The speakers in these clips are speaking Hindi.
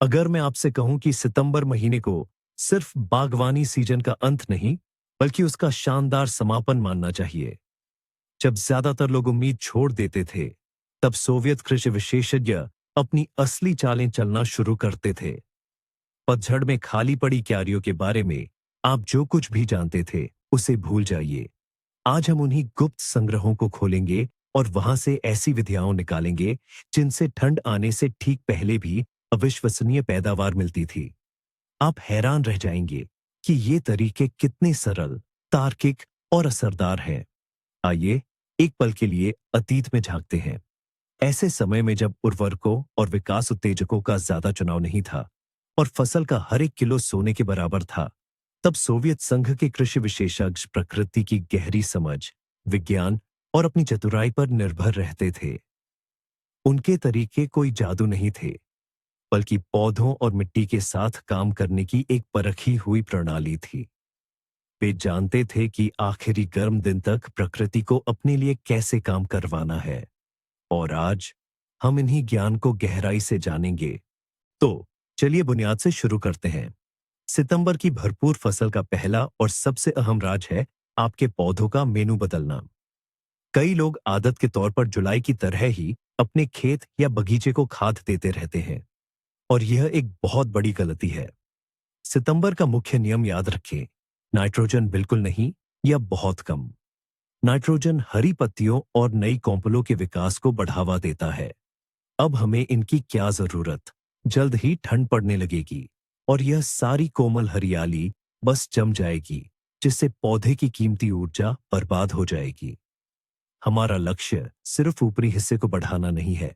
अगर मैं आपसे कहूं कि सितंबर महीने को सिर्फ बागवानी सीजन का अंत नहीं, बल्कि उसका शानदार समापन मानना चाहिए। जब ज्यादातर लोग उम्मीद छोड़ देते थे, तब सोवियत कृषि विशेषज्ञ अपनी असली चालें चलना शुरू करते थे। पतझड़ में खाली पड़ी क्यारियों के बारे में आप जो कुछ भी जानते थे, उसे भूल जाइए। आज हम उन्हीं गुप्त संग्रहों को खोलेंगे और वहां से ऐसी विधियां निकालेंगे जिनसे ठंड आने से ठीक पहले भी अविश्वसनीय पैदावार मिलती थी। आप हैरान रह जाएंगे कि ये तरीके कितने सरल, तार्किक और असरदार हैं। आइए एक पल के लिए अतीत में झांकते हैं। ऐसे समय में जब उर्वरकों और विकास उत्तेजकों का ज्यादा चुनाव नहीं था और फसल का हर एक किलो सोने के बराबर था, तब सोवियत संघ के कृषि विशेषज्ञ प्रकृति की गहरी समझ, विज्ञान और अपनी चतुराई पर निर्भर रहते थे। उनके तरीके कोई जादू नहीं थे, बल्कि पौधों और मिट्टी के साथ काम करने की एक परखी हुई प्रणाली थी। वे जानते थे कि आखिरी गर्म दिन तक प्रकृति को अपने लिए कैसे काम करवाना है। और आज हम इन्हीं ज्ञान को गहराई से जानेंगे। तो चलिए बुनियाद से शुरू करते हैं। सितंबर की भरपूर फसल का पहला और सबसे अहम राज है आपके पौधों का मेनू बदलना। कई लोग आदत के तौर पर जुलाई की तरह ही अपने खेत या बगीचे को खाद देते रहते हैं, और यह एक बहुत बड़ी गलती है। सितंबर का मुख्य नियम याद रखें, नाइट्रोजन बिल्कुल नहीं या बहुत कम। नाइट्रोजन हरी पत्तियों और नई कॉम्पलों के विकास को बढ़ावा देता है। अब हमें इनकी क्या जरूरत? जल्द ही ठंड पड़ने लगेगी और यह सारी कोमल हरियाली बस जम जाएगी, जिससे पौधे की कीमती ऊर्जा बर्बाद हो जाएगी। हमारा लक्ष्य सिर्फ ऊपरी हिस्से को बढ़ाना नहीं है,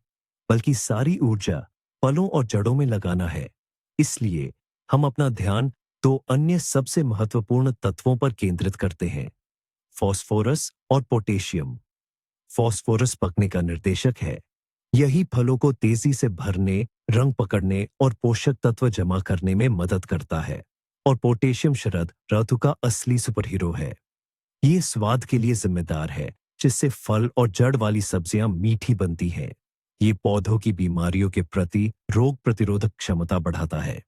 बल्कि सारी ऊर्जा फलों और जड़ों में लगाना है। इसलिए हम अपना ध्यान दो अन्य सबसे महत्वपूर्ण तत्वों पर केंद्रित करते हैं, फास्फोरस और पोटेशियम। फास्फोरस पकने का निर्देशक है। यही फलों को तेजी से भरने, रंग पकड़ने और पोषक तत्व जमा करने में मदद करता है। और पोटेशियम शरद ऋतु का असली सुपरहीरो है। ये स्वाद के लिए जिम्मेदार है, जिससे फल और जड़ वाली सब्जियां मीठी बनती हैं। ये पौधों की बीमारियों के प्रति रोग प्रतिरोधक क्षमता बढ़ाता है।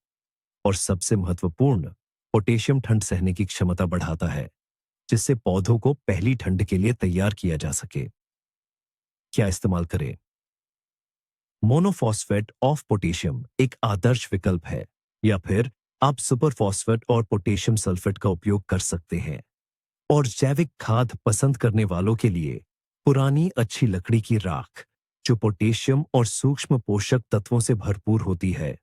और सबसे महत्वपूर्ण, पोटेशियम ठंड सहने की क्षमता बढ़ाता है, जिससे पौधों को पहली ठंड के लिए तैयार किया जा सके। क्या इस्तेमाल करें? मोनोफॉस्फेट ऑफ पोटेशियम एक आदर्श विकल्प है, या फिर आप सुपर फॉस्फेट और पोटेशियम सल्फेट का उपयोग कर सकते हैं। और जैविक खाद पसंद करने वालों के लिए पुरानी अच्छी लकड़ी की राख, जो पोटेशियम और सूक्ष्म पोषक तत्वों से भरपूर होती है।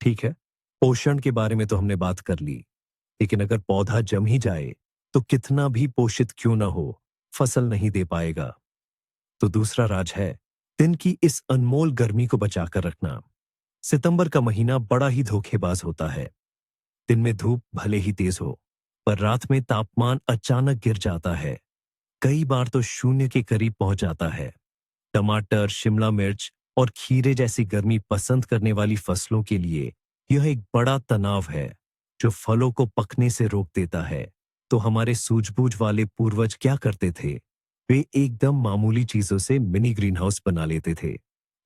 ठीक है, पोषण के बारे में तो हमने बात कर ली, लेकिन अगर पौधा जम ही जाए तो कितना भी पोषित क्यों ना हो, फसल नहीं दे पाएगा। तो दूसरा राज है दिन की इस अनमोल गर्मी को बचाकर रखना। सितंबर का महीना बड़ा ही धोखेबाज होता है। दिन में धूप भले ही तेज हो, पर रात में तापमान अचानक गिर जाता है। कई बार तो शून्य के करीब पहुंच जाता है। टमाटर, शिमला मिर्च और खीरे जैसी गर्मी पसंद करने वाली फसलों के लिए यह एक बड़ा तनाव है, जो फलों को पकने से रोक देता है। तो हमारे सूझबूझ वाले पूर्वज क्या करते थे? वे एकदम मामूली चीजों से मिनी ग्रीन हाउस बना लेते थे।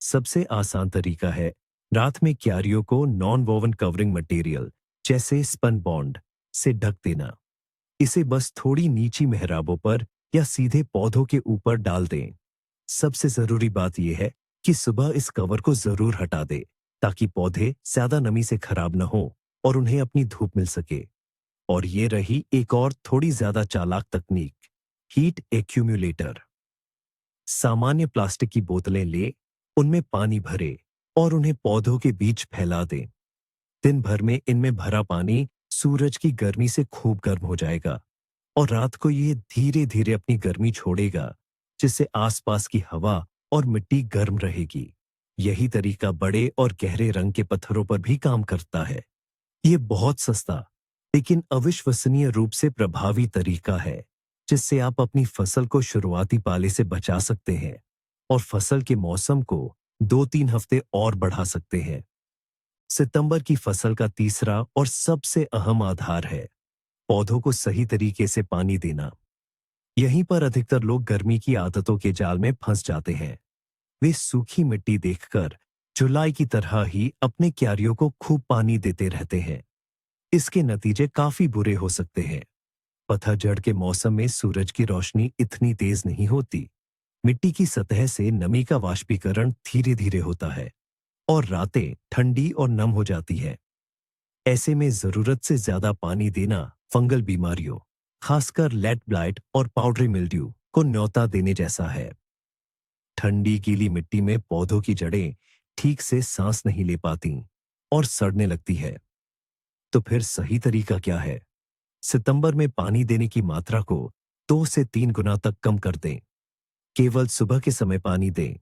सबसे आसान तरीका है रात में क्यारियों को नॉन वोवन कवरिंग मटेरियल जैसे स्पन बॉन्ड से ढक देना। इसे बस थोड़ी नीची मेहराबों पर या सीधे पौधों के ऊपर डाल दें। सबसे जरूरी बात यह है कि सुबह इस कवर को जरूर हटा दें, ताकि पौधे ज्यादा नमी से खराब न हो और उन्हें अपनी धूप मिल सके। और ये रही एक और थोड़ी ज्यादा चालाक तकनीक, हीट एक्यूमुलेटर। सामान्य प्लास्टिक की बोतलें ले, उनमें पानी भरे और उन्हें पौधों के बीच फैला दें। दिन भर में इनमें भरा पानी सूरज की गर्मी से खूब गर्म हो जाएगा और रात को ये धीरे धीरे अपनी गर्मी छोड़ेगा, जिससे आसपास की हवा और मिट्टी गर्म रहेगी। यही तरीका बड़े और गहरे रंग के पत्थरों पर भी काम करता है। ये बहुत सस्ता लेकिन अविश्वसनीय रूप से प्रभावी तरीका है, जिससे आप अपनी फसल को शुरुआती पाले से बचा सकते हैं और फसल के मौसम को 2-3 हफ्ते और बढ़ा सकते हैं। सितंबर की फसल का तीसरा और सबसे अहम आधार है पौधों को सही तरीके से पानी देना। यहीं पर अधिकतर लोग गर्मी की आदतों के जाल में फंस जाते हैं। वे सूखी मिट्टी देखकर जुलाई की तरह ही अपने क्यारियों को खूब पानी देते रहते हैं। इसके नतीजे काफी बुरे हो सकते हैं। पतझड़ के मौसम में सूरज की रोशनी इतनी तेज नहीं होती। मिट्टी की सतह से नमी का वाष्पीकरण धीरे धीरे होता है और रातें ठंडी और नम हो जाती है। ऐसे में जरूरत से ज्यादा पानी देना फंगल बीमारियों, खासकर लेट ब्लाइट और पाउडरी मिल्ड्यू को न्योता देने जैसा है। ठंडी गीली मिट्टी में पौधों की जड़ें ठीक से सांस नहीं ले पाती और सड़ने लगती है। तो फिर सही तरीका क्या है? सितंबर में पानी देने की मात्रा को 2 से 3 गुना तक कम कर दें। केवल सुबह के समय पानी दें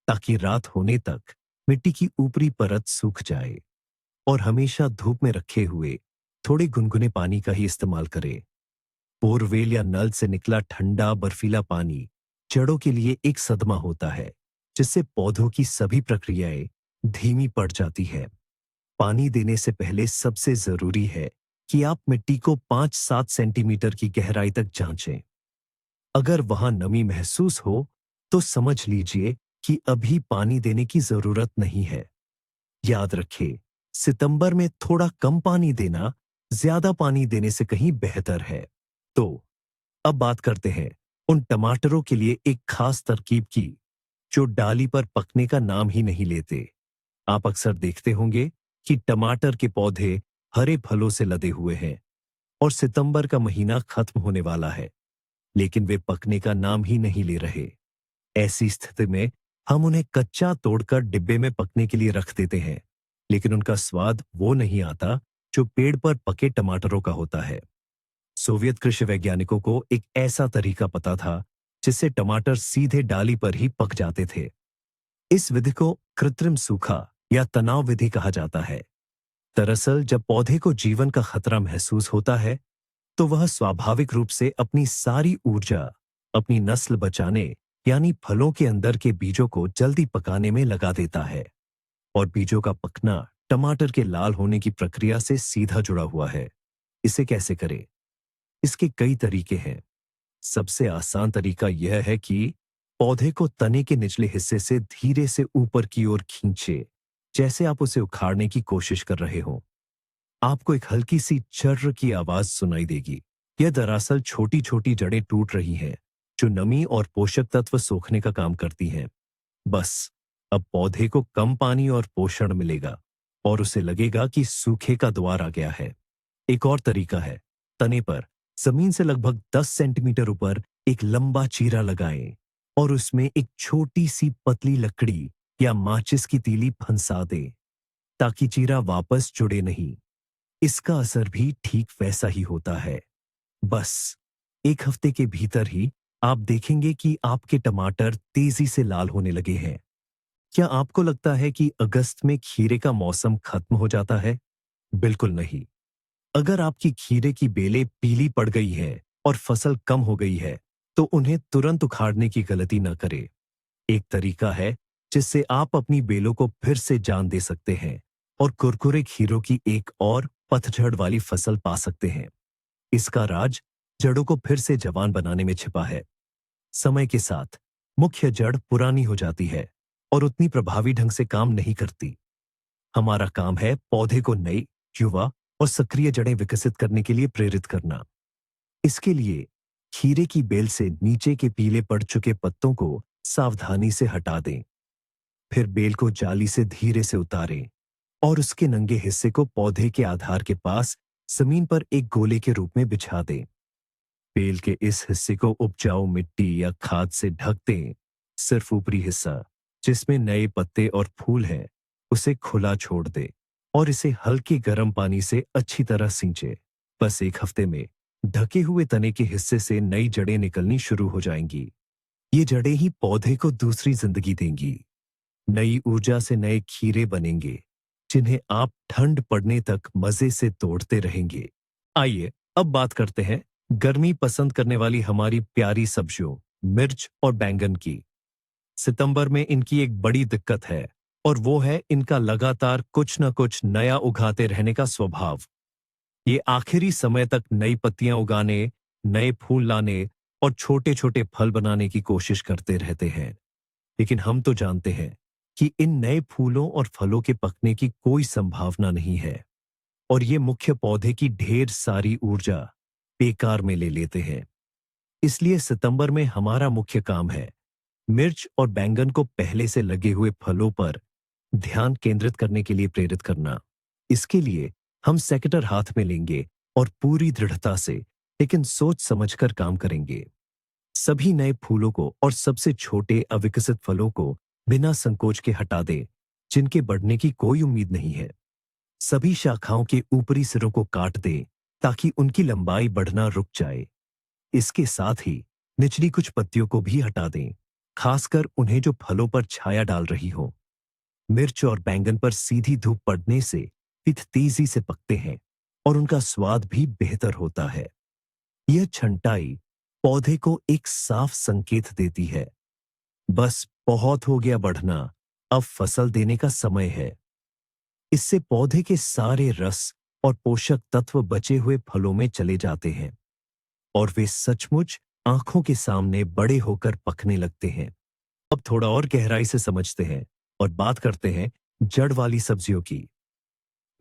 ताकि रात होने तक मिट्टी की ऊपरी परत सूख जाए। और हमेशा धूप में रखे हुए थोड़े गुनगुने पानी का ही इस्तेमाल करें। बोरवेल या नल से निकला ठंडा बर्फीला पानी जड़ों के लिए एक सदमा होता है, जिससे पौधों की सभी प्रक्रियाएं धीमी पड़ जाती है। पानी देने से पहले सबसे जरूरी है कि आप मिट्टी को 5-7 सेंटीमीटर की गहराई तक जांचें। अगर वहां नमी महसूस हो तो समझ लीजिए कि अभी पानी देने की जरूरत नहीं है। याद रखें, सितंबर में थोड़ा कम पानी देना ज्यादा पानी देने से कहीं बेहतर है। तो अब बात करते हैं उन टमाटरों के लिए एक खास तरकीब की जो डाली पर पकने का नाम ही नहीं लेते। आप अक्सर देखते होंगे कि टमाटर के पौधे हरे फलों से लदे हुए हैं और सितंबर का महीना खत्म होने वाला है, लेकिन वे पकने का नाम ही नहीं ले रहे। ऐसी स्थिति में हम उन्हें कच्चा तोड़कर डिब्बे में पकने के लिए रख देते हैं, लेकिन उनका स्वाद वो नहीं आता जो पेड़ पर पके टमाटरों का होता है। सोवियत कृषि वैज्ञानिकों को एक ऐसा तरीका पता था जिससे टमाटर सीधे डाली पर ही पक जाते थे। इस विधि को कृत्रिम सूखा या तनाव विधि कहा जाता है। दरअसल जब पौधे को जीवन का खतरा महसूस होता है तो वह स्वाभाविक रूप से अपनी सारी ऊर्जा अपनी नस्ल बचाने यानी फलों के अंदर के बीजों को जल्दी पकाने में लगा देता है। और बीजों का पकना टमाटर के लाल होने की प्रक्रिया से सीधा जुड़ा हुआ है। इसे कैसे करें? इसके कई तरीके हैं। सबसे आसान तरीका यह है कि पौधे को तने के निचले हिस्से से धीरे से ऊपर की ओर खींचे, जैसे आप उसे उखाड़ने की कोशिश कर रहे हो। आपको एक हल्की सी चर्र की आवाज सुनाई देगी। यह दरअसल छोटी छोटी जड़ें टूट रही हैं, जो नमी और पोषक तत्व सोखने का काम करती हैं। बस अब पौधे को कम पानी और पोषण मिलेगा और उसे लगेगा कि सूखे का द्वार आ गया है। एक और तरीका है, तने पर जमीन से लगभग 10 सेंटीमीटर ऊपर एक लंबा चीरा लगाएं और उसमें एक छोटी सी पतली लकड़ी या माचिस की तीली फंसा दें ताकि चीरा वापस जुड़े नहीं। इसका असर भी ठीक वैसा ही होता है। बस 1 हफ्ते के भीतर ही आप देखेंगे कि आपके टमाटर तेजी से लाल होने लगे हैं। क्या आपको लगता है कि अगस्त में खीरे का मौसम खत्म हो जाता है? बिल्कुल नहीं। अगर आपकी खीरे की बेलें पीली पड़ गई है और फसल कम हो गई है, तो उन्हें तुरंत उखाड़ने की गलती न करें। एक तरीका है जिससे आप अपनी बेलों को फिर से जान दे सकते हैं और कुरकुरे खीरों की एक और पतझड़ वाली फसल पा सकते हैं। इसका राज जड़ों को फिर से जवान बनाने में छिपा है। समय के साथ मुख्य जड़ पुरानी हो जाती है और उतनी प्रभावी ढंग से काम नहीं करती। हमारा काम है पौधे को नई, युवा और सक्रिय जड़ें विकसित करने के लिए प्रेरित करना। इसके लिए खीरे की बेल से नीचे के पीले पड़ चुके पत्तों को सावधानी से हटा दें। फिर बेल को जाली से धीरे से उतारें और उसके नंगे हिस्से को पौधे के आधार के पास जमीन पर एक गोले के रूप में बिछा दें। बेल के इस हिस्से को उपजाऊ मिट्टी या खाद से ढक दें। सिर्फ ऊपरी हिस्सा, जिसमें नए पत्ते और फूल हैं, उसे खुला छोड़ दें और इसे हल्के गर्म पानी से अच्छी तरह सींचे। बस 1 हफ्ते में ढके हुए तने के हिस्से से नई जड़ें निकलनी शुरू हो जाएंगी। ये जड़ें ही पौधे को दूसरी जिंदगी देंगी। नई ऊर्जा से नए खीरे बनेंगे, जिन्हें आप ठंड पड़ने तक मजे से तोड़ते रहेंगे। आइए अब बात करते हैं गर्मी पसंद करने वाली हमारी प्यारी सब्जियों, मिर्च और बैंगन की। सितंबर में इनकी एक बड़ी दिक्कत है और वो है इनका लगातार कुछ न कुछ नया उगाते रहने का स्वभाव। ये आखिरी समय तक नई पत्तियां उगाने, नए फूल लाने और छोटे छोटे फल बनाने की कोशिश करते रहते हैं। लेकिन हम तो जानते हैं कि इन नए फूलों और फलों के पकने की कोई संभावना नहीं है और ये मुख्य पौधे की ढेर सारी ऊर्जा बेकार में ले लेते हैं। इसलिए सितंबर में हमारा मुख्य काम है मिर्च और बैंगन को पहले से लगे हुए फलों पर ध्यान केंद्रित करने के लिए प्रेरित करना। इसके लिए हम सेकेटर हाथ में लेंगे और पूरी दृढ़ता से लेकिन सोच समझकर काम करेंगे। सभी नए फूलों को और सबसे छोटे अविकसित फलों को बिना संकोच के हटा दें, जिनके बढ़ने की कोई उम्मीद नहीं है। सभी शाखाओं के ऊपरी सिरों को काट दें ताकि उनकी लंबाई बढ़ना रुक जाए। इसके साथ ही निचली कुछ पत्तियों को भी हटा दें, खासकर उन्हें जो फलों पर छाया डाल रही हो। मिर्च और बैंगन पर सीधी धूप पड़ने से पिथ तेजी से पकते हैं और उनका स्वाद भी बेहतर होता है। यह छंटाई पौधे को एक साफ संकेत देती है, बस बहुत हो गया बढ़ना, अब फसल देने का समय है। इससे पौधे के सारे रस और पोषक तत्व बचे हुए फलों में चले जाते हैं और वे सचमुच आंखों के सामने बड़े होकर पकने लगते हैं। अब थोड़ा और गहराई से समझते हैं और बात करते हैं जड़ वाली सब्जियों की।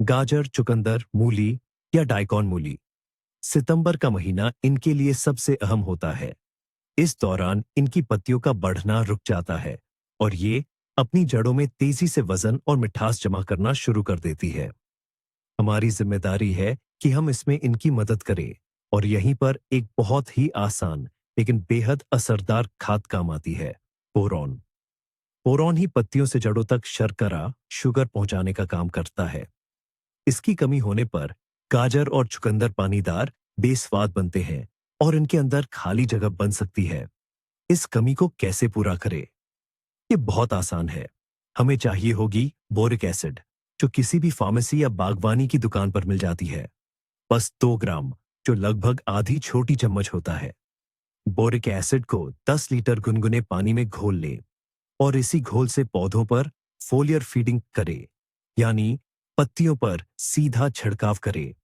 गाजर, चुकंदर, मूली या डाइकॉन मूली। सितंबर का महीना इनके लिए सबसे अहम होता है। इस दौरान इनकी पत्तियों का बढ़ना रुक जाता है और ये अपनी जड़ों में तेजी से वजन और मिठास जमा करना शुरू कर देती है। हमारी जिम्मेदारी है कि हम इसमें इनकी मदद करें और यहीं पर एक बहुत ही आसान लेकिन बेहद असरदार खाद काम आती है, बोरॉन। बोरॉन ही पत्तियों से जड़ों तक शर्करा, शुगर पहुंचाने का काम करता है। इसकी कमी होने पर गाजर और चुकंदर पानीदार, बेस्वाद बनते हैं और इनके अंदर खाली जगह बन सकती है। इस कमी को कैसे पूरा करें? ये बहुत आसान है। हमें चाहिए होगी बोरिक एसिड, जो किसी भी फार्मेसी या बागवानी की दुकान पर मिल जाती है। बस 2 ग्राम, जो लगभग आधी छोटी चम्मच होता है। बोरिक एसिड को 10 लीटर गुनगुने पानी में घोल लें और इसी घोल से पौधों पर फोलियर फीडिंग करें, यानी पत्तियों पर सीधा छिड़काव करें।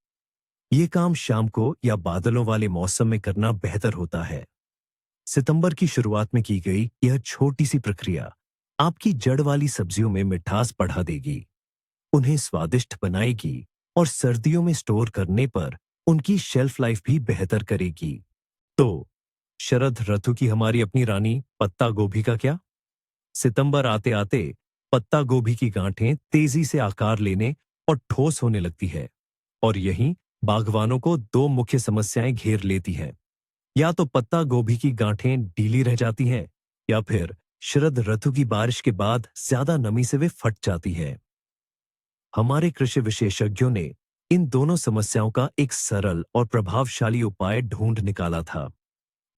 यह काम शाम को या बादलों वाले मौसम में करना बेहतर होता है। सितंबर की शुरुआत में की गई यह छोटी सी प्रक्रिया आपकी जड़ वाली सब्जियों में मिठास बढ़ा देगी, उन्हें स्वादिष्ट बनाएगी और सर्दियों में स्टोर करने पर उनकी शेल्फ लाइफ भी बेहतर करेगी। तो शरद ऋतु की हमारी अपनी रानी पत्ता गोभी का क्या? सितंबर आते आते पत्ता गोभी की गांठें तेजी से आकार लेने और ठोस होने लगती है और यही बागवानों को 2 मुख्य समस्याएं घेर लेती हैं। या तो पत्ता गोभी की गांठें ढीली रह जाती हैं या फिर शरद ऋतु की बारिश के बाद ज्यादा नमी से वे फट जाती हैं। हमारे कृषि विशेषज्ञों ने इन दोनों समस्याओं का एक सरल और प्रभावशाली उपाय ढूंढ निकाला था।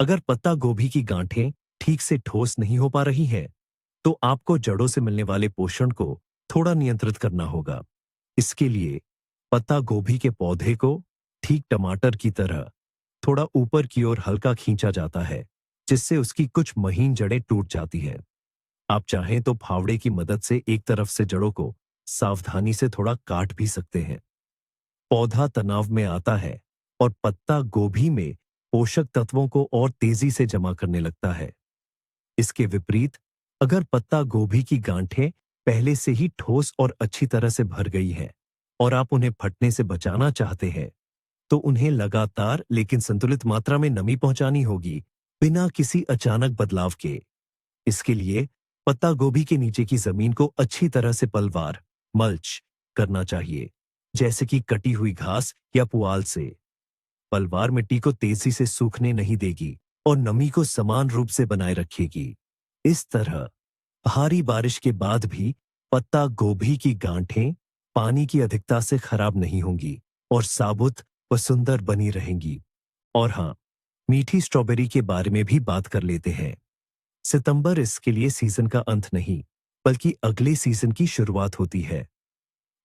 अगर पत्ता गोभी की गांठें ठीक से ठोस नहीं हो पा रही हैं, तो आपको जड़ों से मिलने वाले पोषण को थोड़ा नियंत्रित करना होगा। इसके लिए पत्ता गोभी के पौधे को ठीक टमाटर की तरह थोड़ा ऊपर की ओर हल्का खींचा जाता है, जिससे उसकी कुछ महीन जड़ें टूट जाती हैं। आप चाहें तो फावड़े की मदद से एक तरफ से जड़ों को सावधानी से थोड़ा काट भी सकते हैं। पौधा तनाव में आता है और पत्ता गोभी में पोषक तत्वों को और तेजी से जमा करने लगता है। इसके विपरीत, अगर पत्ता गोभी की गांठें पहले से ही ठोस और अच्छी तरह से भर गई हैं और आप उन्हें फटने से बचाना चाहते हैं, तो उन्हें लगातार लेकिन संतुलित मात्रा में नमी पहुंचानी होगी, बिना किसी अचानक बदलाव के। इसके लिए पत्ता गोभी के नीचे की जमीन को अच्छी तरह से पलवार, मल्च करना चाहिए, जैसे कि कटी हुई घास या पुआल से। पलवार मिट्टी को तेजी से सूखने नहीं देगी और नमी को समान रूप से बनाए रखेगी। इस तरह भारी बारिश के बाद भी पत्ता गोभी की गांठें पानी की अधिकता से खराब नहीं होंगी और साबुत व सुंदर बनी रहेंगी। और हाँ, मीठी स्ट्रॉबेरी के बारे में भी बात कर लेते हैं। सितंबर इसके लिए सीजन का अंत नहीं, बल्कि अगले सीजन की शुरुआत होती है।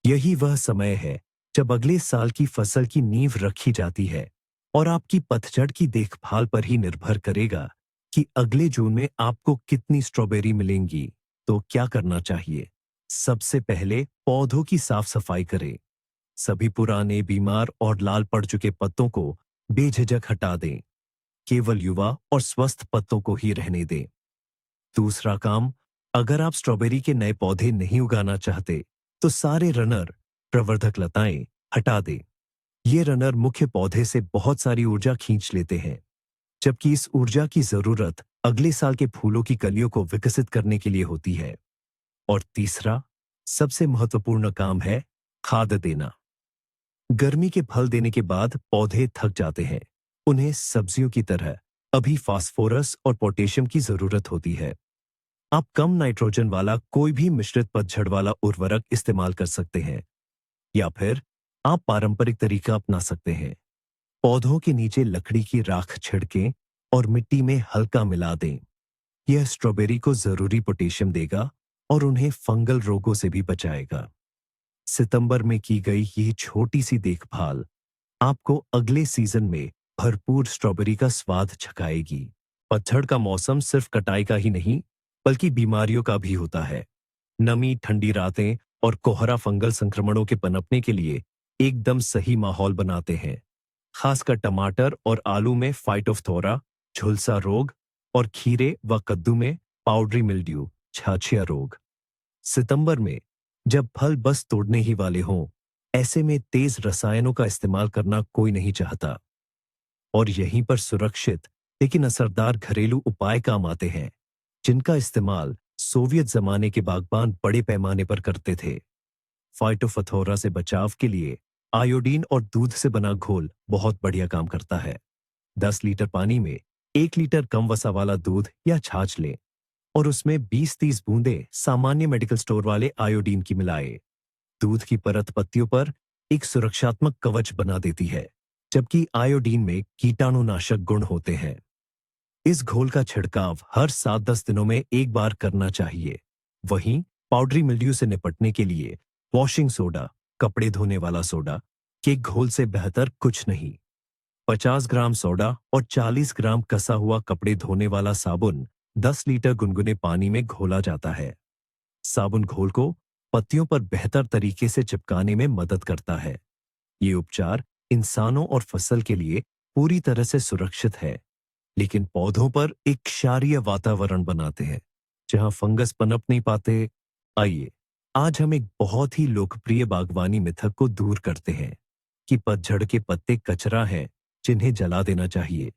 यही वह समय है जब अगले साल की फसल की नींव रखी जाती है और आपकी पतझड़ की देखभाल पर ही निर्भर करेगा कि अगले जून में आपको कितनी स्ट्रॉबेरी मिलेंगी। तो क्या करना चाहिए? सबसे पहले पौधों की साफ सफाई करें। सभी पुराने, बीमार और लाल पड़ चुके पत्तों को बेझिझक हटा दें। केवल युवा और स्वस्थ पत्तों को ही रहने दें। दूसरा काम, अगर आप स्ट्रॉबेरी के नए पौधे नहीं उगाना चाहते, तो सारे रनर प्रवर्धक लताएं हटा दें। ये रनर मुख्य पौधे से बहुत सारी ऊर्जा खींच लेते हैं, जबकि इस ऊर्जा की जरूरत अगले साल के फूलों की कलियों को विकसित करने के लिए होती है। और तीसरा, सबसे महत्वपूर्ण काम है खाद देना। गर्मी के फल देने के बाद पौधे थक जाते हैं। उन्हें सब्जियों की तरह अभी फास्फोरस और पोटेशियम की जरूरत होती है। आप कम नाइट्रोजन वाला कोई भी मिश्रित पतझड़ वाला उर्वरक इस्तेमाल कर सकते हैं, या फिर आप पारंपरिक तरीका अपना सकते हैं। पौधों के नीचे लकड़ी की राख छिड़कें और मिट्टी में हल्का मिला दें। यह स्ट्रॉबेरी को जरूरी पोटेशियम देगा और उन्हें फंगल रोगों से भी बचाएगा। सितंबर में की गई ये छोटी सी देखभाल आपको अगले सीजन में भरपूर स्ट्रॉबेरी का स्वाद छकाएगी। पतझड़ का मौसम सिर्फ कटाई का ही नहीं, बल्कि बीमारियों का भी होता है। नमी, ठंडी रातें और कोहरा फंगल संक्रमणों के पनपने के लिए एकदम सही माहौल बनाते हैं। खासकर टमाटर और आलू में फाइटोफथोरा, झुलसा रोग, और खीरे व कद्दू में पाउडरी मिल्ड्यू, छाछिया रोग। सितंबर में जब फल बस तोड़ने ही वाले हों, ऐसे में तेज रसायनों का इस्तेमाल करना कोई नहीं चाहता। और यहीं पर सुरक्षित लेकिन असरदार घरेलू उपाय काम आते हैं, जिनका इस्तेमाल सोवियत जमाने के बागबान बड़े पैमाने पर करते थे। फाइटोफथोरा से बचाव के लिए आयोडीन और दूध से बना घोल बहुत बढ़िया काम करता है। 10 लीटर पानी में 1 लीटर कम वसा वाला दूध या छाछ लें और उसमें 20-30 बूंदें सामान्य मेडिकल स्टोर वाले आयोडीन की मिलाएं। दूध की परत पत्तियों पर एक सुरक्षात्मक कवच बना देती है, जबकि आयोडीन में कीटाणुनाशक गुण होते हैं। इस घोल का छिड़काव हर 7-10 दिनों में एक बार करना चाहिए। वहीं पाउडरी मिल्ड्यू से निपटने के लिए वॉशिंग सोडा, कपड़े धोने वाला सोडा के घोल से बेहतर कुछ नहीं। 50 ग्राम सोडा और 40 ग्राम कसा हुआ कपड़े धोने वाला साबुन 10 लीटर गुनगुने पानी में घोला जाता है। साबुन घोल को पत्तियों पर बेहतर तरीके से चिपकाने में मदद करता है। ये उपचार इंसानों और फसल के लिए पूरी तरह से सुरक्षित है, लेकिन पौधों पर एक क्षारीय वातावरण बनाते हैं, जहां फंगस पनप नहीं पाते। आइए, आज हम एक बहुत ही लोकप्रिय बागवानी मिथक को दूर करते हैं कि पतझड़ के पत्ते कचरा हैं जिन्हें जला देना चाहिए।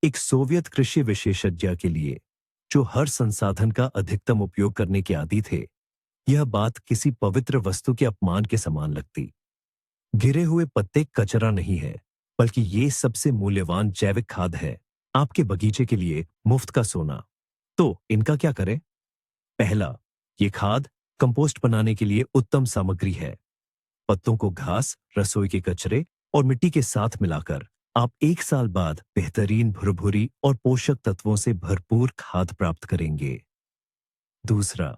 एक सोवियत कृषि विशेषज्ञ के लिए, जो हर संसाधन का अधिकतम उपयोग करने के आदी थे, यह बात किसी पवित्र वस्तु के अपमान के समान लगती। गिरे हुए पत्ते कचरा नहीं है, बल्कि ये सबसे मूल्यवान जैविक खाद है, आपके बगीचे के लिए मुफ्त का सोना। तो इनका क्या करें? पहला, ये खाद कंपोस्ट बनाने के लिए उत्तम सामग्री है। पत्तों को घास, रसोई के कचरे और मिट्टी के साथ मिलाकर आप 1 साल बाद बेहतरीन भुरभुरी और पोषक तत्वों से भरपूर खाद प्राप्त करेंगे। दूसरा,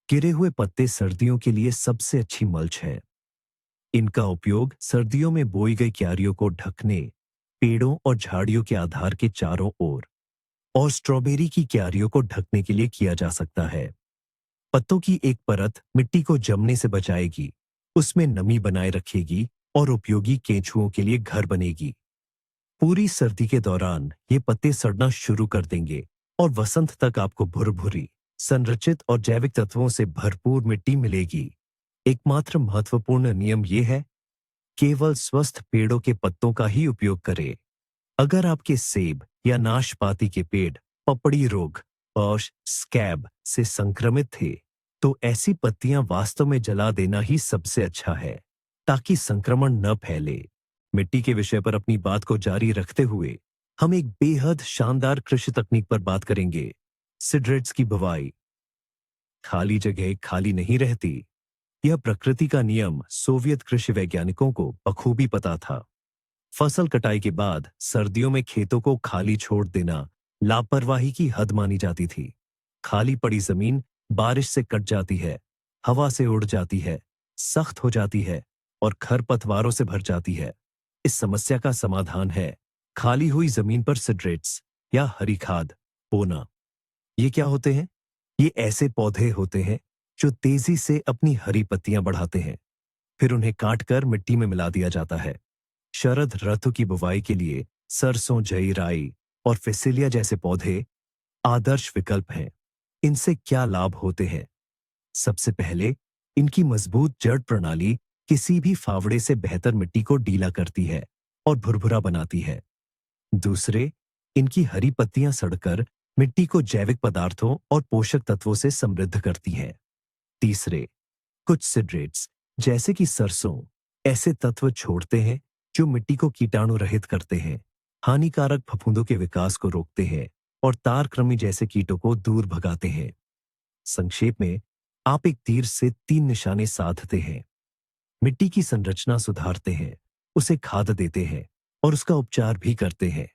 गिरे हुए पत्ते सर्दियों के लिए सबसे अच्छी मल्च है। इनका उपयोग सर्दियों में बोई गई क्यारियों को ढकने, पेड़ों और झाड़ियों के आधार के चारों ओर और स्ट्रॉबेरी की क्यारियों को ढकने के लिए किया जा सकता है। पत्तों की एक परत मिट्टी को जमने से बचाएगी, उसमें नमी बनाए रखेगी और उपयोगी केंचुओं के लिए घर बनेगी। पूरी सर्दी के दौरान ये पत्ते सड़ना शुरू कर देंगे और वसंत तक आपको भुरभुरी, संरचित और जैविक तत्वों से भरपूर मिट्टी मिलेगी। एकमात्र महत्वपूर्ण नियम यह है, केवल स्वस्थ पेड़ों के पत्तों का ही उपयोग करें। अगर आपके सेब या नाशपाती के पेड़ पपड़ी रोग और स्कैब से संक्रमित थे, तो ऐसी पत्तियां वास्तव में जला देना ही सबसे अच्छा है, ताकि संक्रमण न फैले। मिट्टी के विषय पर अपनी बात को जारी रखते हुए हम एक बेहद शानदार कृषि तकनीक पर बात करेंगे, सिडरेट्स की बुवाई। खाली जगह खाली नहीं रहती। यह प्रकृति का नियम सोवियत कृषि वैज्ञानिकों को बखूबी पता था। फसल कटाई के बाद सर्दियों में खेतों को खाली छोड़ देना लापरवाही की हद मानी जाती थी। खाली पड़ी जमीन बारिश से कट जाती है, हवा से उड़ जाती है, सख्त हो जाती है और खरपतवारों से भर जाती है। इस समस्या का समाधान है खाली हुई जमीन पर सिडरेट्स या हरी खाद बोना। ये क्या होते हैं? ये ऐसे पौधे होते हैं जो तेजी से अपनी हरी पत्तियां बढ़ाते हैं, फिर उन्हें काटकर मिट्टी में मिला दिया जाता है। शरद ऋतु की बुवाई के लिए सरसों, जई, राई और फेसिलिया जैसे पौधे आदर्श विकल्प हैं। इनसे क्या लाभ होते हैं? सबसे पहले, इनकी मजबूत जड़ प्रणाली किसी भी फावड़े से बेहतर मिट्टी को ढीला करती है और भुरभुरा बनाती है। दूसरे, इनकी हरी पत्तियां सड़कर मिट्टी को जैविक पदार्थों और पोषक तत्वों से समृद्ध करती हैं। तीसरे, कुछ सिड्रेट्स जैसे कि सरसों ऐसे तत्व छोड़ते हैं जो मिट्टी को कीटाणु रहित करते हैं, हानिकारक फफूंदों के विकास को रोकते हैं और तारकृमि जैसे कीटों को दूर भगाते हैं। संक्षेप में, आप एक तीर से 3 निशाने साधते हैं। मिट्टी की संरचना सुधारते हैं, उसे खाद देते हैं और उसका उपचार भी करते हैं।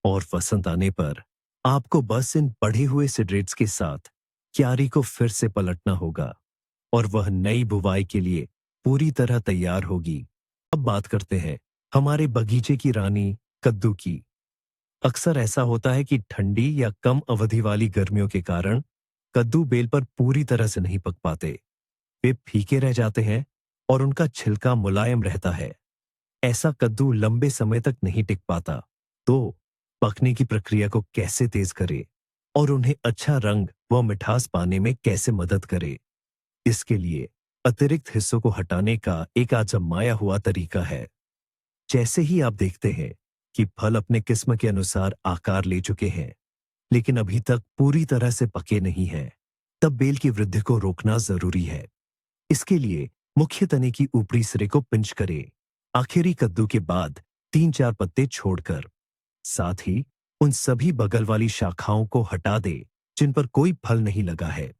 और वसंत आने पर आपको बस इन बढ़े हुए सिड्रेट्स के साथ क्यारी को फिर से पलटना होगा और वह नई बुवाई के लिए पूरी तरह तैयार होगी। अब बात करते हैं हमारे बगीचे की रानी कद्दू की। अक्सर ऐसा होता है कि ठंडी या कम अवधि वाली गर्मियों के कारण कद्दू बेल पर पूरी तरह से नहीं पक पाते। वे फीके रह जाते हैं और उनका छिलका मुलायम रहता है। ऐसा कद्दू लंबे समय तक नहीं टिक पाता। तो पकने की प्रक्रिया को कैसे तेज करे और उन्हें अच्छा रंग व मिठास पाने में कैसे मदद करे, इसके लिए अतिरिक्त हिस्सों को हटाने का एक आजमाया हुआ तरीका है। जैसे ही आप देखते हैं कि फल अपने किस्म के अनुसार आकार ले चुके हैं लेकिन अभी तक पूरी तरह से पके नहीं हैं, तब बेल की वृद्धि को रोकना जरूरी है। इसके लिए मुख्य तने की ऊपरी सिरे को पिंच करें, आखिरी कद्दू के बाद 3-4 पत्ते छोड़कर। साथ ही उन सभी बगल वाली शाखाओं को हटा दे जिन पर कोई फल नहीं लगा है।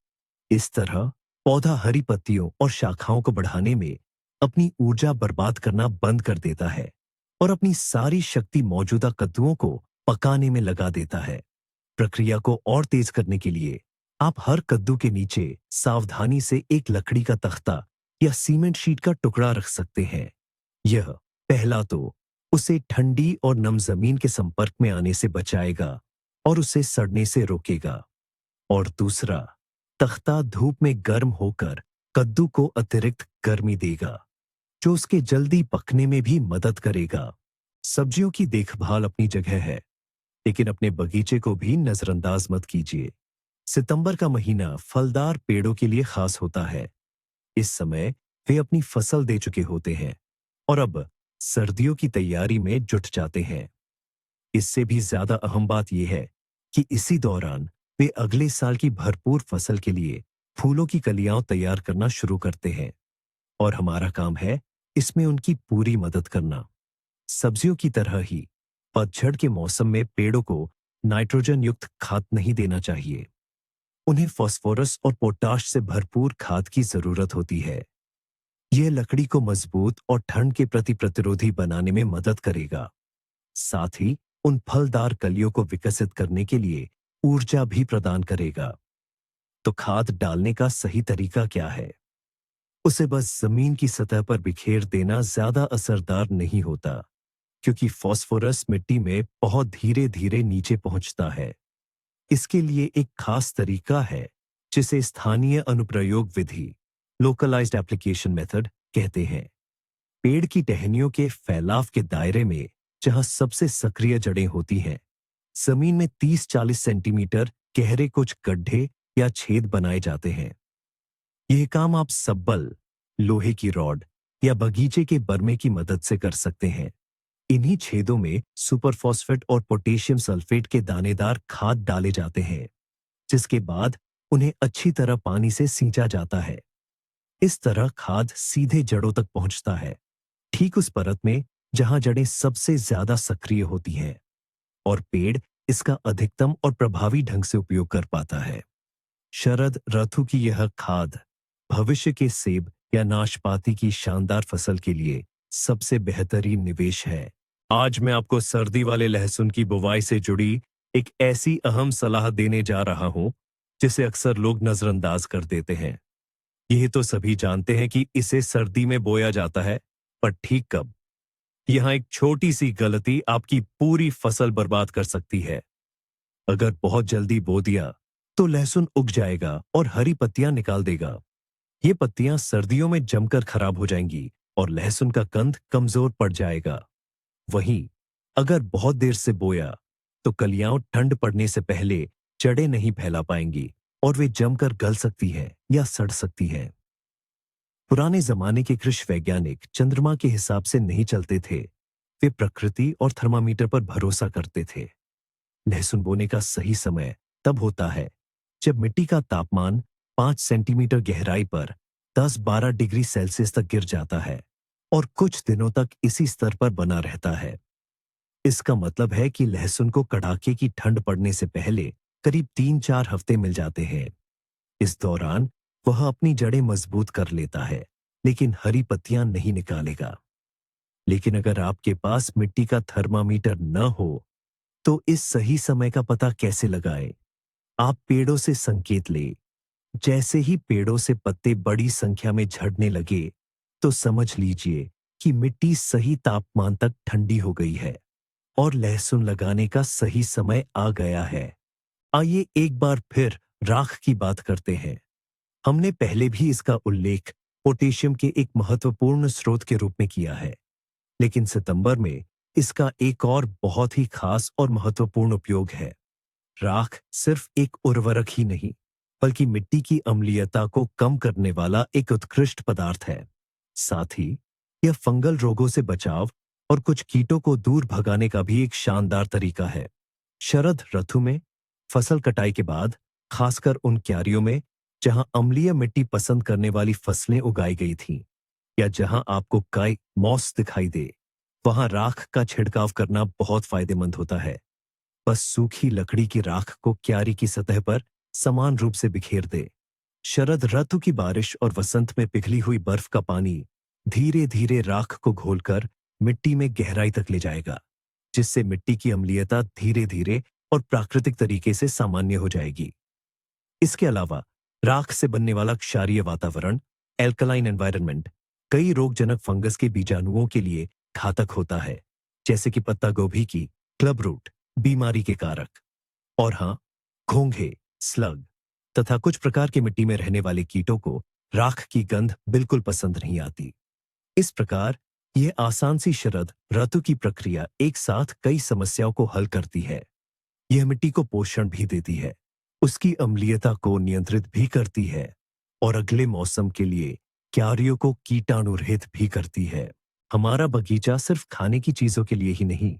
इस तरह पौधा हरी पत्तियों और शाखाओं को बढ़ाने में अपनी ऊर्जा बर्बाद करना बंद कर देता है और अपनी सारी शक्ति मौजूदा कद्दुओं को पकाने में लगा देता है। प्रक्रिया को और तेज करने के लिए आप हर कद्दू के नीचे सावधानी से एक लकड़ी का तख्ता या सीमेंट शीट का टुकड़ा रख सकते हैं। यह पहला तो उसे ठंडी और नम जमीन के संपर्क में आने से बचाएगा और उसे सड़ने से रोकेगा, और दूसरा, तख्ता धूप में गर्म होकर कद्दू को अतिरिक्त गर्मी देगा जो उसके जल्दी पकने में भी मदद करेगा। सब्जियों की देखभाल अपनी जगह है, लेकिन अपने बगीचे को भी नजरअंदाज मत कीजिए। सितंबर का महीना फलदार पेड़ों के लिए खास होता है। इस समय वे अपनी फसल दे चुके होते हैं और अब सर्दियों की तैयारी में जुट जाते हैं। इससे भी ज्यादा अहम बात यह है कि इसी दौरान वे अगले साल की भरपूर फसल के लिए फूलों की कलियां तैयार करना शुरू करते हैं और हमारा काम है इसमें उनकी पूरी मदद करना। सब्जियों की तरह ही पतझड़ के मौसम में पेड़ों को नाइट्रोजन युक्त खाद नहीं देना चाहिए। उन्हें फास्फोरस और पोटाश से भरपूर खाद की जरूरत होती है। यह लकड़ी को मजबूत और ठंड के प्रति प्रतिरोधी बनाने में मदद करेगा। साथ ही उन फलदार कलियों को विकसित करने के लिए ऊर्जा भी प्रदान करेगा। तो खाद डालने का सही तरीका क्या है? उसे बस जमीन की सतह पर बिखेर देना ज्यादा असरदार नहीं होता, क्योंकि फास्फोरस मिट्टी में बहुत धीरे धीरे नीचे पहुंचता है। इसके लिए एक खास तरीका है जिसे स्थानीय अनुप्रयोग विधि, लोकलाइज्ड एप्लीकेशन मेथड कहते हैं। पेड़ की टहनियों के फैलाव के दायरे में जहां सबसे सक्रिय जड़ें होती हैं, जमीन में 30-40 सेंटीमीटर गहरे कुछ गड्ढे या छेद बनाए जाते हैं। यह काम आप सब्बल, लोहे की रॉड या बगीचे के बर्मे की मदद से कर सकते हैं। इन्हीं छेदों में सुपरफॉस्फेट और पोटेशियम सल्फेट के दानेदार खाद डाले जाते हैं, जिसके बाद उन्हें अच्छी तरह पानी से सींचा जाता है। इस तरह खाद सीधे जड़ों तक पहुंचता है, ठीक उस परत में जहां जड़ें सबसे ज्यादा सक्रिय होती हैं, और पेड़ इसका अधिकतम और प्रभावी ढंग से उपयोग कर पाता है। शरद ऋतु की यह खाद भविष्य के सेब या नाशपाती की शानदार फसल के लिए सबसे बेहतरीन निवेश है। आज मैं आपको सर्दी वाले लहसुन की बुवाई से जुड़ी एक ऐसी अहम सलाह देने जा रहा हूं जिसे अक्सर लोग नजरअंदाज कर देते हैं। यह तो सभी जानते हैं कि इसे सर्दी में बोया जाता है, पर ठीक कब? यहां एक छोटी सी गलती आपकी पूरी फसल बर्बाद कर सकती है। अगर बहुत जल्दी बो दिया तो लहसुन उग जाएगा और हरी पत्तियां निकाल देगा। ये पत्तियां सर्दियों में जमकर खराब हो जाएंगी और लहसुन का कंद कमजोर पड़ जाएगा। वहीं अगर बहुत देर से बोया तो कलियां ठंड पड़ने से पहले जड़ें नहीं फैला पाएंगी और वे जमकर गल सकती है या सड़ सकती है। पुराने जमाने के कृषि वैज्ञानिक चंद्रमा के हिसाब से नहीं चलते थे। वे प्रकृति और थर्मामीटर पर भरोसा करते थे। लहसुन बोने का सही समय तब होता है जब मिट्टी का तापमान 5 सेंटीमीटर गहराई पर 10-12 डिग्री सेल्सियस तक गिर जाता है और कुछ दिनों तक इसी स्तर पर बना रहता है। इसका मतलब है कि लहसुन को कड़ाके की ठंड पड़ने से पहले करीब 3-4 हफ्ते मिल जाते हैं। इस दौरान वह अपनी जड़ें मजबूत कर लेता है, लेकिन हरी पत्तियां नहीं निकालेगा। लेकिन अगर आपके पास मिट्टी का थर्मामीटर न हो, तो इस सही समय का पता कैसे लगाएं? आप पेड़ों से संकेत लें। जैसे ही पेड़ों से पत्ते बड़ी संख्या में झड़ने लगे, तो समझ लीजिए कि मिट्टी सही तापमान तक ठंडी हो गई है और लहसुन लगाने का सही समय आ गया है। आइए एक बार फिर राख की बात करते हैं। हमने पहले भी इसका उल्लेख पोटेशियम के एक महत्वपूर्ण स्रोत के रूप में किया है, लेकिन सितंबर में इसका एक और बहुत ही खास और महत्वपूर्ण उपयोग है। राख सिर्फ एक उर्वरक ही नहीं, बल्कि मिट्टी की अम्लीयता को कम करने वाला एक उत्कृष्ट पदार्थ है। साथ ही यह फंगल रोगों से बचाव और कुछ कीटों को दूर भगाने का भी एक शानदार तरीका है। शरद ऋतु में फसल कटाई के बाद, खासकर उन क्यारियों में जहां अम्लीय मिट्टी पसंद करने वाली फसलें उगाई गई थीं, या जहां आपको काई मॉस दिखाई दे, वहां राख का छिड़काव करना बहुत फायदेमंद होता है। बस सूखी लकड़ी की राख को क्यारी की सतह पर समान रूप से बिखेर दे। शरद ऋतु की बारिश और वसंत में पिघली हुई बर्फ का पानी धीरे धीरे राख को घोलकर मिट्टी में गहराई तक ले जाएगा, जिससे मिट्टी की अम्लीयता धीरे धीरे और प्राकृतिक तरीके से सामान्य हो जाएगी। इसके अलावा राख से बनने वाला क्षारीय वातावरण, एल्कलाइन एनवायरनमेंट, कई रोगजनक फंगस के बीजाणुओं के लिए घातक होता है, जैसे कि पत्ता गोभी की क्लब रूट बीमारी के कारक। और हाँ, घोंघे, स्लग तथा कुछ प्रकार के मिट्टी में रहने वाले कीटों को राख की गंध बिल्कुल पसंद नहीं आती। इस प्रकार यह आसान सी शरद ऋतु की प्रक्रिया एक साथ कई समस्याओं को हल करती है। यह मिट्टी को पोषण भी देती है, उसकी अम्लीयता को नियंत्रित भी करती है और अगले मौसम के लिए क्यारियों को कीटाणु रहित भी करती है। हमारा बगीचा सिर्फ खाने की चीजों के लिए ही नहीं,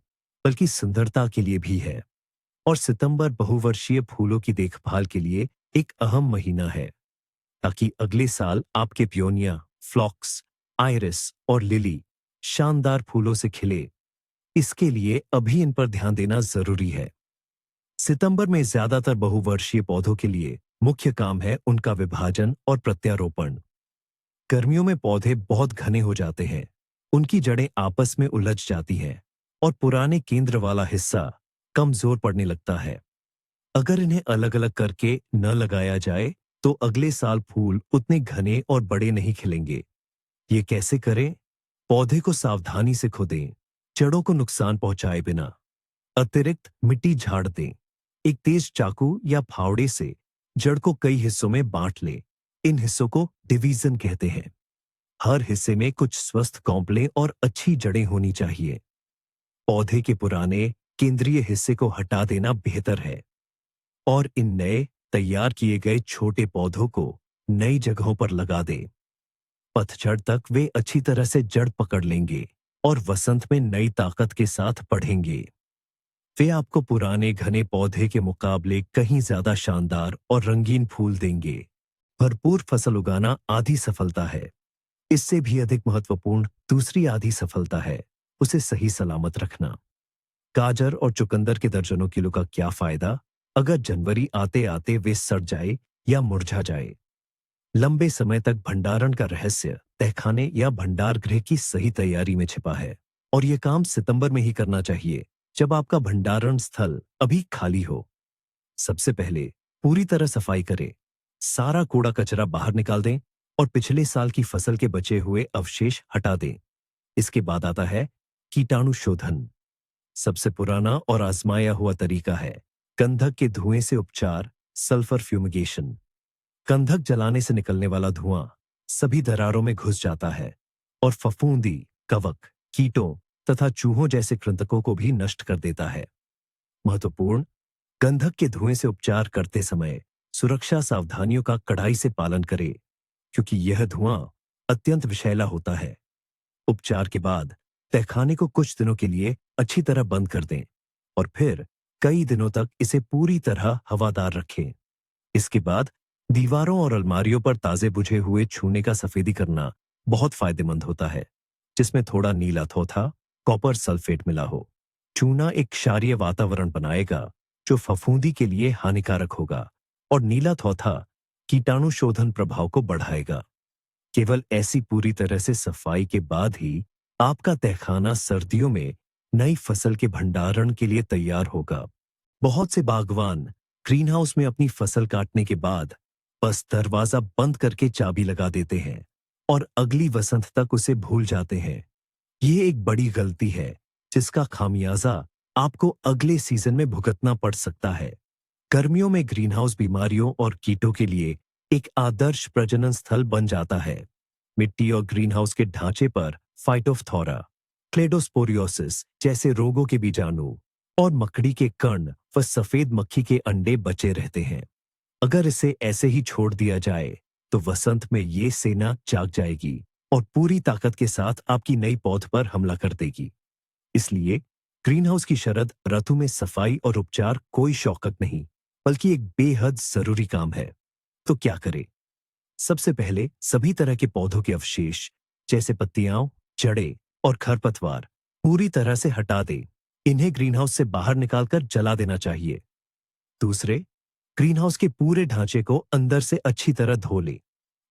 बल्कि सुंदरता के लिए भी है। और सितंबर बहुवर्षीय फूलों की देखभाल के लिए एक अहम महीना है, ताकि अगले साल आपके पियोनिया, फ्लॉक्स, आइरिस और लिली शानदार फूलों से खिले। इसके लिए अभी इन पर ध्यान देना जरूरी है। सितंबर में ज्यादातर बहुवर्षीय पौधों के लिए मुख्य काम है उनका विभाजन और प्रत्यारोपण। गर्मियों में पौधे बहुत घने हो जाते हैं, उनकी जड़ें आपस में उलझ जाती हैं और पुराने केंद्र वाला हिस्सा कमजोर पड़ने लगता है। अगर इन्हें अलग अलग करके न लगाया जाए, तो अगले साल फूल उतने घने और बड़े नहीं खिलेंगे। ये कैसे करें? पौधे को सावधानी से खोदें, जड़ों को नुकसान पहुंचाए बिना। अतिरिक्त मिट्टी झाड़ दें। एक तेज चाकू या फावड़े से जड़ को कई हिस्सों में बांट लें। इन हिस्सों को डिवीजन कहते हैं। हर हिस्से में कुछ स्वस्थ कॉम्पलें और अच्छी जड़ें होनी चाहिए। पौधे के पुराने केंद्रीय हिस्से को हटा देना बेहतर है और इन नए तैयार किए गए छोटे पौधों को नई जगहों पर लगा दें। पतझड़ तक वे अच्छी तरह से जड़ पकड़ लेंगे और वसंत में नई ताकत के साथ बढ़ेंगे। वे आपको पुराने घने पौधे के मुकाबले कहीं ज्यादा शानदार और रंगीन फूल देंगे। भरपूर फसल उगाना आधी सफलता है। इससे भी अधिक महत्वपूर्ण दूसरी आधी सफलता है, उसे सही सलामत रखना। गाजर और चुकंदर के दर्जनों किलो का क्या फायदा अगर जनवरी आते आते वे सड़ जाए या मुरझा जाए। लंबे समय तक भंडारण का रहस्य तहखाने या भंडार गृह की सही तैयारी में छिपा है, और यह काम सितंबर में ही करना चाहिए, जब आपका भंडारण स्थल अभी खाली हो। सबसे पहले पूरी तरह सफाई करें, सारा कूड़ा कचरा बाहर निकाल दें और पिछले साल की फसल के बचे हुए अवशेष हटा दें। इसके बाद आता है कीटाणु शोधन। सबसे पुराना और आजमाया हुआ तरीका है गंधक के धुएं से उपचार, सल्फर फ्यूमिगेशन। गंधक जलाने से निकलने वाला धुआं सभी दरारों में घुस जाता है और फफूंदी, कवक, कीटों तथा चूहों जैसे कृंतकों को भी नष्ट कर देता है। महत्वपूर्ण, गंधक के धुएं से उपचार करते समय सुरक्षा सावधानियों का कड़ाई से पालन करें, क्योंकि यह धुआं अत्यंत विषैला होता है। उपचार के बाद तहखाने को कुछ दिनों के लिए अच्छी तरह बंद कर दें और फिर कई दिनों तक इसे पूरी तरह हवादार रखें। इसके बाद दीवारों और अलमारियों पर ताजे बुझे हुए छूने का सफेदी करना बहुत फायदेमंद होता है, जिसमें थोड़ा नीला थोथा कॉपर सल्फेट मिला हो। चूना एक क्षारीय वातावरण बनाएगा जो फफूंदी के लिए हानिकारक होगा और नीला थोथा कीटाणु शोधन प्रभाव को बढ़ाएगा। केवल ऐसी पूरी तरह से सफाई के बाद ही आपका तहखाना सर्दियों में नई फसल के भंडारण के लिए तैयार होगा। बहुत से बागवान ग्रीन हाउस में अपनी फसल काटने के बाद बस दरवाजा बंद करके चाबी लगा देते हैं और अगली वसंत तक उसे भूल जाते हैं। ये एक बड़ी गलती है जिसका खामियाजा आपको अगले सीजन में भुगतना पड़ सकता है। गर्मियों में ग्रीन हाउस बीमारियों और कीटों के लिए एक आदर्श प्रजनन स्थल बन जाता है। मिट्टी और ग्रीन हाउस के ढांचे पर फाइटोफथोरा, क्लेडोस्पोरियोसिस जैसे रोगों के बीजाणु और मकड़ी के कण व सफेद मक्खी के अंडे बचे रहते हैं। अगर इसे ऐसे ही छोड़ दिया जाए तो वसंत में ये सेना जाग जाएगी और पूरी ताकत के साथ आपकी नई पौध पर हमला कर देगी। इसलिए ग्रीन हाउस की शरद ऋतु में सफाई और उपचार कोई शौकत नहीं, बल्कि एक बेहद जरूरी काम है। तो क्या करें? सबसे पहले सभी तरह के पौधों के अवशेष जैसे पत्तियां, जड़ें और खरपतवार पूरी तरह से हटा दें। इन्हें ग्रीन हाउस से बाहर निकालकर जला देना चाहिए। दूसरे, ग्रीन हाउस के पूरे ढांचे को अंदर से अच्छी तरह धो लें।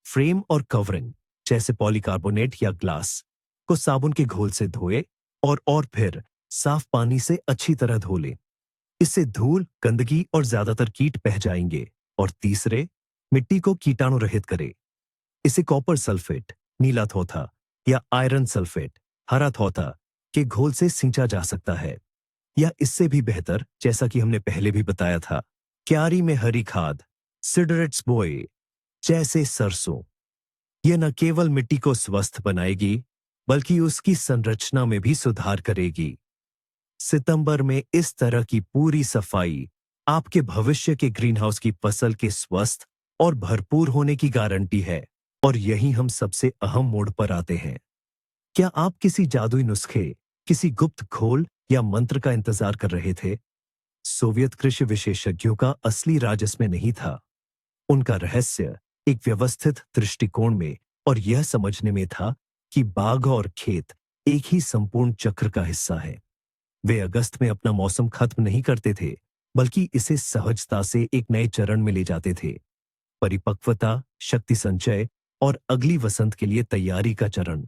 फ्रेम और कवरिंग जैसे पॉलीकार्बोनेट या ग्लास को साबुन के घोल से धोए और फिर साफ पानी से अच्छी तरह धो लें। इससे धूल, गंदगी और ज्यादातर कीट बह जाएंगे। और तीसरे, मिट्टी को कीटाणु रहित करें। इसे कॉपर सल्फेट, नीला थोथा या आयरन सल्फेट, हरा थोथा के घोल से सींचा जा सकता है, या इससे भी बेहतर, जैसा कि हमने पहले भी बताया था, क्यारी में हरी खाद, सिडरेट्स बोए जैसे सरसों। यह न केवल मिट्टी को स्वस्थ बनाएगी बल्कि उसकी संरचना में भी सुधार करेगी। सितंबर में इस तरह की पूरी सफाई आपके भविष्य के ग्रीन हाउस की फसल के स्वस्थ और भरपूर होने की गारंटी है। और यही हम सबसे अहम मोड़ पर आते हैं। क्या आप किसी जादुई नुस्खे, किसी गुप्त खोल या मंत्र का इंतजार कर रहे थे? सोवियत कृषि विशेषज्ञों का असली राज इसमें नहीं था। उनका रहस्य एक व्यवस्थित दृष्टिकोण में और यह समझने में था कि बाग और खेत एक ही संपूर्ण चक्र का हिस्सा है। वे अगस्त में अपना मौसम खत्म नहीं करते थे, बल्कि इसे सहजता से एक नए चरण में ले जाते थे। परिपक्वता, शक्ति संचय और अगली वसंत के लिए तैयारी का चरण।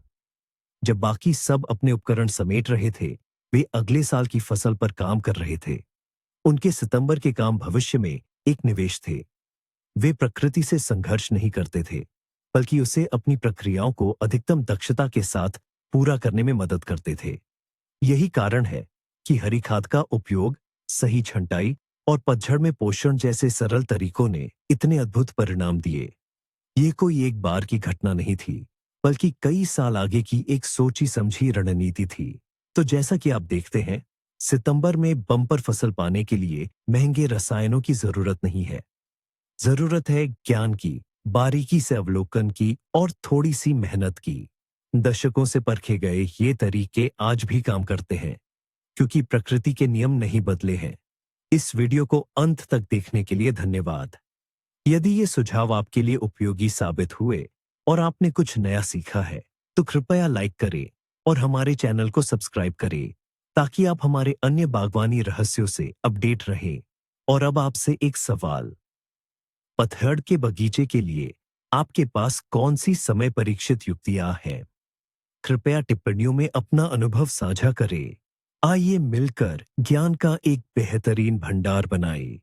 जब बाकी सब अपने उपकरण समेट रहे थे, वे अगले साल की फसल पर काम कर रहे थे। उनके सितंबर के काम भविष्य में एक निवेश थे। वे प्रकृति से संघर्ष नहीं करते थे, बल्कि उसे अपनी प्रक्रियाओं को अधिकतम दक्षता के साथ पूरा करने में मदद करते थे। यही कारण है कि हरी खाद का उपयोग, सही छंटाई और पतझड़ में पोषण जैसे सरल तरीकों ने इतने अद्भुत परिणाम दिए। ये कोई एक बार की घटना नहीं थी, बल्कि कई साल आगे की एक सोची समझी रणनीति थी। तो जैसा कि आप देखते हैं, सितंबर में बम्पर फसल पाने के लिए महंगे रसायनों की जरूरत नहीं है। जरूरत है ज्ञान की, बारीकी से अवलोकन की और थोड़ी सी मेहनत की। दशकों से परखे गए ये तरीके आज भी काम करते हैं, क्योंकि प्रकृति के नियम नहीं बदले हैं। इस वीडियो को अंत तक देखने के लिए धन्यवाद। यदि ये सुझाव आपके लिए उपयोगी साबित हुए और आपने कुछ नया सीखा है, तो कृपया लाइक करें और हमारे चैनल को सब्सक्राइब करें, ताकि आप हमारे अन्य बागवानी रहस्यों से अपडेट रहें। और अब आपसे एक सवाल, पतझड़ के बगीचे के लिए आपके पास कौन सी समय परीक्षित युक्तियां हैं? कृपया टिप्पणियों में अपना अनुभव साझा करें। आइए मिलकर ज्ञान का एक बेहतरीन भंडार बनाएं।